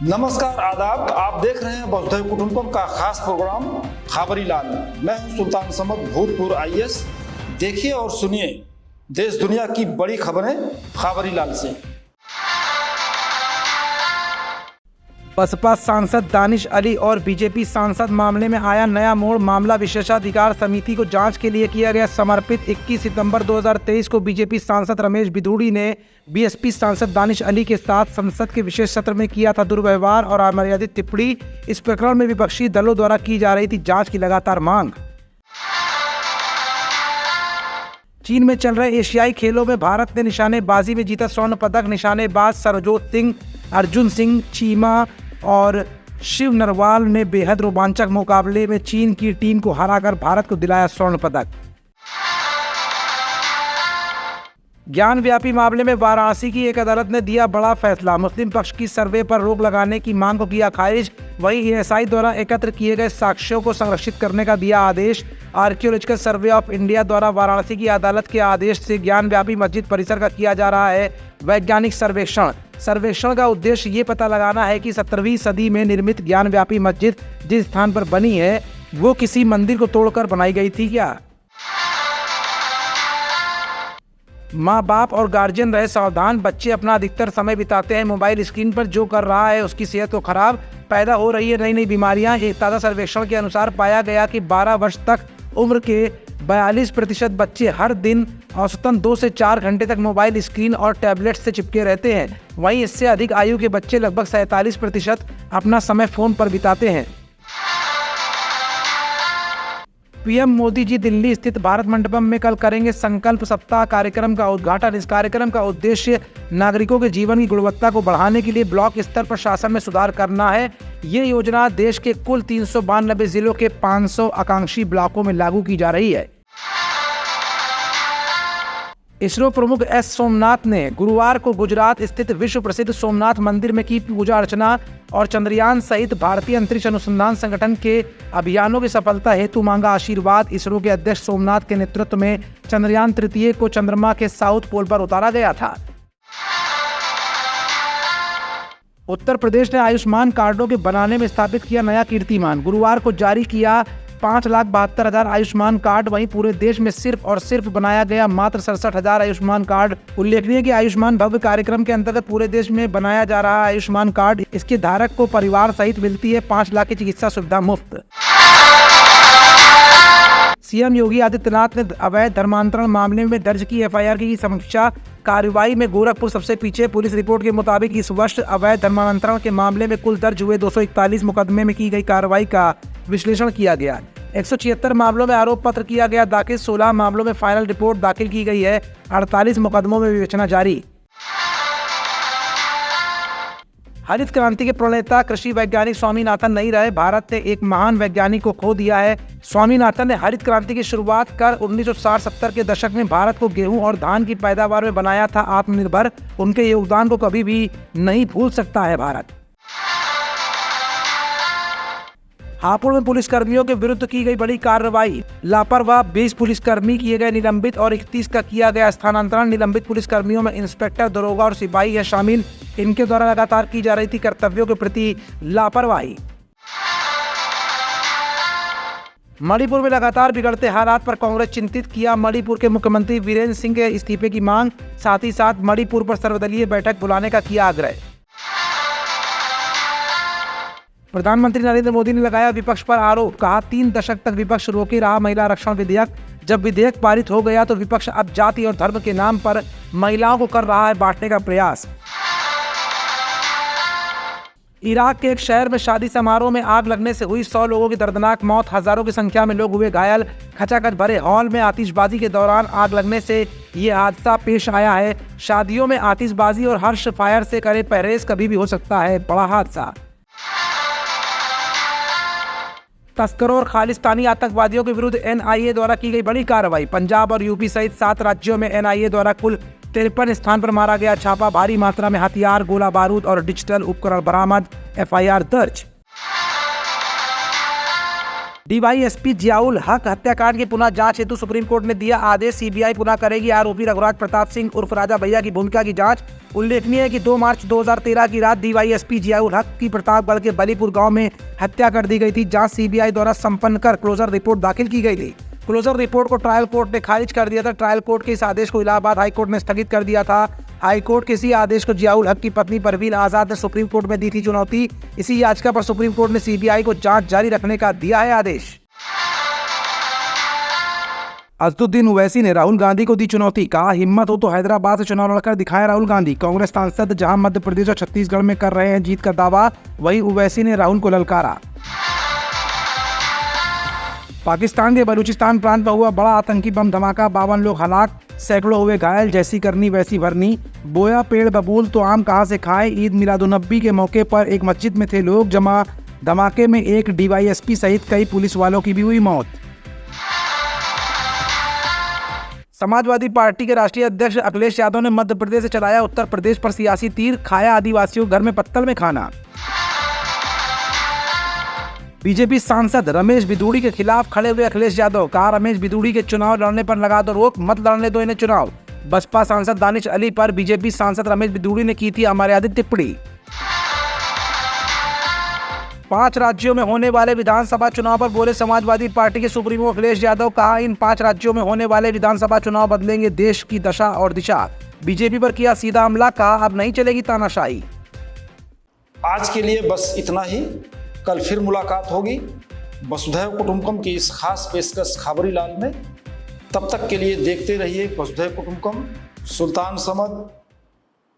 नमस्कार आदाब, आप देख रहे हैं वसुधैव कुटुंबकम का खास प्रोग्राम खबरी लाल। मैं हूं सुल्तान समद, भूतपूर्व आईएएस। देखिए और सुनिए देश दुनिया की बड़ी खबरें खबरी लाल से। बसपा सांसद दानिश अली और बीजेपी सांसद मामले में आया नया मोड़। मामला विशेषाधिकार समिति को जांच के लिए किया गया समर्पित। 21 सितंबर 2023 को बीजेपी सांसद रमेश बिधूड़ी ने बीएसपी सांसद दानिश अली के साथ संसद के विशेष सत्र में किया था दुर्व्यवहार और अमर्यादित टिप्पणी। इस प्रकरण में विपक्षी दलों द्वारा की जा रही थी जांच की लगातार मांग। चीन में चल रहे एशियाई खेलों में भारत ने निशानेबाजी में जीता स्वर्ण पदक। निशानेबाज सरबजोत सिंह, अर्जुन सिंह चीमा और शिव नरवाल ने बेहद रोमांचक मुकाबले में चीन की टीम को हराकर भारत को दिलाया स्वर्ण पदक। ज्ञान व्यापी मामले में वाराणसी की एक अदालत ने दिया बड़ा फैसला। मुस्लिम पक्ष की सर्वे पर रोक लगाने की मांग को किया खारिज। वहीं एएसआई द्वारा एकत्र किए गए साक्ष्यों को संरक्षित करने का दिया आदेश। आर्कियोलॉजिकल सर्वे ऑफ इंडिया द्वारा वाराणसी की अदालत के आदेश से ज्ञान व्यापी मस्जिद परिसर का किया जा रहा है वैज्ञानिक सर्वेक्षण का उद्देश्य ये पता लगाना है कि 17वीं सदी में निर्मित ज्ञान व्यापी मस्जिद जिस स्थान पर बनी है वो किसी मंदिर को तोड़कर बनाई गई थी क्या। माँ बाप और गार्जियन रहे सावधान। बच्चे अपना अधिकतर समय बिताते हैं मोबाइल स्क्रीन पर। जो कर रहा है उसकी सेहत को खराब। पैदा हो रही है नई नई बीमारियां। एक ताज़ा सर्वेक्षण के अनुसार पाया गया कि 12 वर्ष तक उम्र के 42% बच्चे हर दिन औसतन 2 से 4 घंटे तक मोबाइल स्क्रीन और टैबलेट से चिपके रहते हैं। वहीं इससे अधिक आयु के बच्चे लगभग 47% अपना समय फ़ोन पर बिताते हैं। पीएम मोदी जी दिल्ली स्थित भारत मंडपम में कल करेंगे संकल्प सप्ताह कार्यक्रम का उद्घाटन। इस कार्यक्रम का उद्देश्य नागरिकों के जीवन की गुणवत्ता को बढ़ाने के लिए ब्लॉक स्तर पर शासन में सुधार करना है। ये योजना देश के कुल 392 जिलों के 500 आकांक्षी ब्लॉकों में लागू की जा रही है। इसरो प्रमुख एस सोमनाथ ने गुरुवार को गुजरात स्थित विश्व प्रसिद्ध सोमनाथ मंदिर में की पूजा अर्चना और चंद्रयान सहित भारतीय अंतरिक्ष अनुसंधान संगठन के अभियानों की सफलता हेतु मांगा आशीर्वाद। इसरो के अध्यक्ष सोमनाथ के नेतृत्व में चंद्रयान तृतीय को चंद्रमा के साउथ पोल पर उतारा गया था। उत्तर प्रदेश ने आयुष्मान कार्डों के बनाने में स्थापित किया नया कीर्तिमान। गुरुवार को जारी किया 5,72,000 आयुष्मान कार्ड। वहीं पूरे देश में सिर्फ और सिर्फ बनाया गया मात्र 67,000 आयुष्मान कार्ड। उल्लेखनीय कि आयुष्मान भव्य कार्यक्रम के अंतर्गत पूरे देश में बनाया जा रहा आयुष्मान कार्ड, इसके धारक को परिवार सहित मिलती है 5 लाख की चिकित्सा सुविधा मुफ्त। सीएम योगी आदित्यनाथ ने अवैध धर्मांतरण मामले में दर्ज की एफआईआर की समीक्षा कार्रवाई में गोरखपुर सबसे पीछे। पुलिस रिपोर्ट के मुताबिक इस वर्ष अवैध धर्मांतरण के मामले में कुल दर्ज हुए 241 मुकदमे में की गई कार्रवाई का विश्लेषण किया गया। 176 मामलों में आरोप पत्र किया गया दाखिल। 16 मामलों में फाइनल रिपोर्ट दाखिल की गई है। 48 मुकदमों में विवेचना जारी। हरित क्रांति के प्रणेता कृषि वैज्ञानिक स्वामीनाथन नहीं रहे। भारत ने एक महान वैज्ञानिक को खो दिया है। स्वामीनाथन ने हरित क्रांति की शुरुआत कर 1960-70 के दशक में भारत को गेहूं और धान की पैदावार में बनाया था आत्मनिर्भर। उनके योगदान को कभी भी नहीं भूल सकता है भारत। हापुड़ में पुलिसकर्मियों के विरुद्ध की गई बड़ी कार्रवाई। लापरवाह 20 पुलिसकर्मी किए गए निलंबित और 31 का किया गया स्थानांतरण। निलंबित पुलिसकर्मियों में इंस्पेक्टर, दरोगा और सिपाही है शामिल। इनके द्वारा लगातार की जा रही थी कर्तव्यों के प्रति लापरवाही। मणिपुर में लगातार बिगड़ते हालात पर कांग्रेस चिंतित। किया मणिपुर के मुख्यमंत्री वीरेंद्र सिंह के इस्तीफे की मांग। साथ ही साथ मणिपुर पर सर्वदलीय बैठक बुलाने का किया आग्रह। प्रधानमंत्री नरेंद्र मोदी ने लगाया विपक्ष पर आरोप। कहा 3 दशक तक विपक्ष रोके रहा महिला आरक्षण विधेयक। जब विधेयक पारित हो गया तो विपक्ष अब जाति और धर्म के नाम पर महिलाओं को कर रहा है बांटने का प्रयास। इराक के एक शहर में शादी समारोह में आग लगने से हुई 100 लोगों की दर्दनाक मौत। हजारों की संख्या में लोग हुए घायल। खचाखच भरे हॉल में आतिशबाजी के दौरान आग लगने से ये हादसा पेश आया है। शादियों में आतिशबाजी और हर्ष फायर से करे परहेज कभी भी हो सकता है बड़ा हादसा। तस्करों और खालिस्तानी आतंकवादियों के विरुद्ध एनआईए द्वारा की गई बड़ी कार्रवाई। पंजाब और यूपी सहित 7 राज्यों में एनआईए द्वारा कुल 53 स्थान पर मारा गया छापा। भारी मात्रा में हथियार, गोला बारूद और डिजिटल उपकरण बरामद। एफआईआर दर्ज। डीवाईएसपी जियाउल हक हत्याकांड की पुनः जांच हेतु सुप्रीम कोर्ट ने दिया आदेश। सीबीआई पुनः करेगी आरोपी रघुराज प्रताप सिंह उर्फ राजा भैया की भूमिका की जांच। उल्लेखनीय है कि 2 मार्च 2013 की रात डीवाईएसपी जियाउल हक की प्रतापगढ़ के बलीपुर गांव में हत्या कर दी गई थी। जांच सीबीआई द्वारा संपन्न कर क्लोजर रिपोर्ट दाखिल की गई थी। क्लोजर रिपोर्ट को ट्रायल कोर्ट ने खारिज कर दिया था। ट्रायल कोर्ट के इस आदेश को इलाहाबाद हाई कोर्ट ने स्थगित कर दिया था। हाई कोर्ट के इसी आदेश को जियाउल हक की पत्नी परवीन आजाद ने सुप्रीम कोर्ट में दी थी चुनौती। इसी याचिका पर सुप्रीम कोर्ट ने सीबीआई को जांच जारी रखने का दिया है आदेश। असदुद्दीन ओवैसी ने राहुल गांधी को दी चुनौती, कहा हिम्मत हो तो हैदराबाद से चुनाव लड़कर दिखाएं राहुल गांधी। कांग्रेस सांसद जहां मध्य प्रदेश और छत्तीसगढ़ में कर रहे हैं जीत का दावा, वहीं ओवैसी ने राहुल को ललकारा। पाकिस्तान के बलूचिस्तान प्रांत में हुआ बड़ा आतंकी बम धमाका, 52 लोग हलाक, सैकड़ों हुए घायल। जैसी करनी वैसी भरनी, बोया पेड़ बबूल तो आम कहां से खाए। ईद मिलादुन्नबी के मौके पर एक मस्जिद में थे लोग जमा। धमाके में एक डीवाईएसपी सहित कई पुलिस वालों की भी हुई मौत। समाजवादी पार्टी के राष्ट्रीय अध्यक्ष अखिलेश यादव ने मध्य प्रदेश से चलाया उत्तर प्रदेश पर सियासी तीर, खाया आदिवासियों घर में पत्तल में खाना। बीजेपी सांसद रमेश बिदूड़ी के खिलाफ खड़े हुए अखिलेश यादव, कहा रमेश बिदूड़ी के चुनाव लड़ने पर लगा दो रोक, मत लड़ने दो इन्हें चुनाव। बसपा सांसद दानिश अली पर बीजेपी सांसद रमेश बिदूड़ी ने की थी अमर्यादित टिप्पणी। 5 राज्यों में होने वाले विधानसभा चुनाव पर बोले समाजवादी पार्टी के सुप्रीमो अखिलेश यादव, कहा इन 5 राज्यों में होने वाले विधानसभा चुनाव बदलेंगे देश की दशा और दिशा। बीजेपी पर किया सीधा हमला, कहा अब नहीं चलेगी तानाशाही। आज के लिए बस इतना ही। कल फिर मुलाकात होगी वसुधैव कुटुंबकम की इस खास पेशकश खबरीलाल में। तब तक के लिए देखते रहिए वसुधैव कुटुंबकम। सुल्तान समद।